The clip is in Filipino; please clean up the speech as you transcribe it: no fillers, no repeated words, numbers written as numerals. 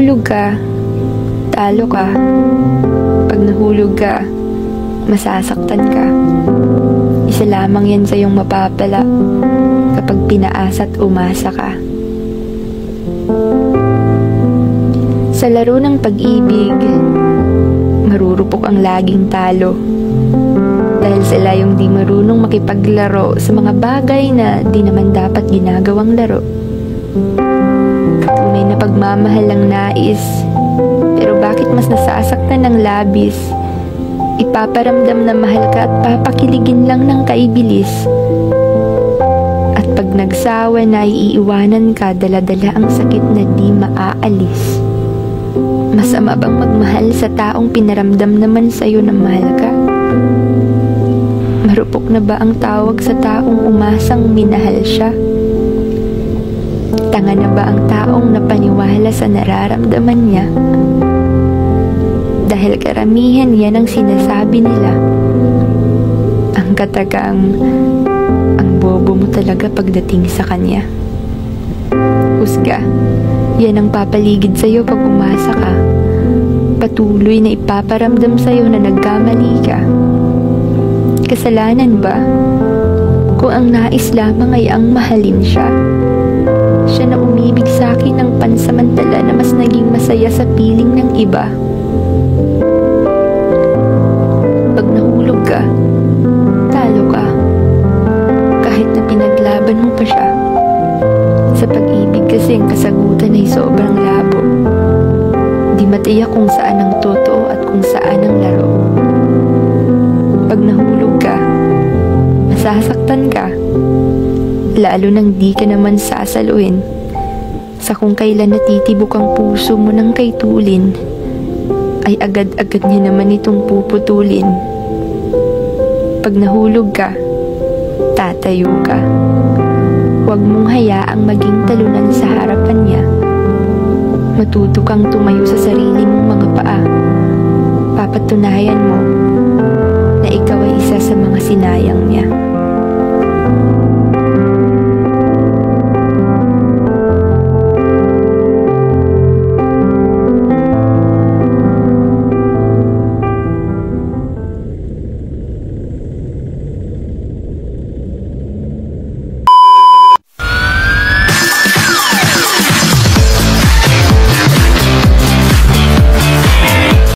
nahulog ka, talo ka. Pag nahulog ka, masasaktan ka. Isa lamang yan sa iyong mapapala kapag pinaasa at umasa ka. Sa laro ng pag-ibig, marurupok ang laging talo. Dahil sila yung di marunong makipaglaro sa mga bagay na di naman dapat ginagawang laro. Tunay na pagmamahal ang nais, pero bakit mas nasasaktan ng labis? Ipaparamdam na mahal ka at papakiligin lang ng kaibilis. At pag nagsawa na iiwanan ka, dala-dala ang sakit na di maaalis. Masama bang magmahal sa taong pinaramdam naman sa'yo na mahal ka? Marupok na ba ang tawag sa taong umasang minahal siya? Tanga na ba ang taong napaniwala sa nararamdaman niya? Dahil karamihan yan ang sinasabi nila. Ang katagang, ang bobo mo talaga pagdating sa kanya. Husga, yan ang papaligid sa'yo pag umasa ka. Patuloy na ipaparamdam sa'yo na nagkamali ka. Kasalanan ba? Kung ang nais lamang ay ang mahalin siya. Siya na umibig sa akin ng pansamantala na mas naging masaya sa piling ng iba. Pag nahulog ka, talo ka. Kahit na pinaglaban mo pa siya. Sa pag-ibig kasi ang kasagutan ay sobrang labo. Di matiyak kung saan ang totoo at kung saan ang laro. Pag nahulog ka, masasaktan ka. Lalo nang di ka naman sasaluhin. Sa kung kailan natitibok ang puso mo ng kaitulin, ay agad-agad niya naman itong puputulin. Pag nahulog ka, tatayo ka. Huwag mong hayaang maging talunan sa harapan niya. Matuto kang tumayo sa sarili mong mga paa. Papatunayan mo na ikaw ay isa sa mga sinayang niya.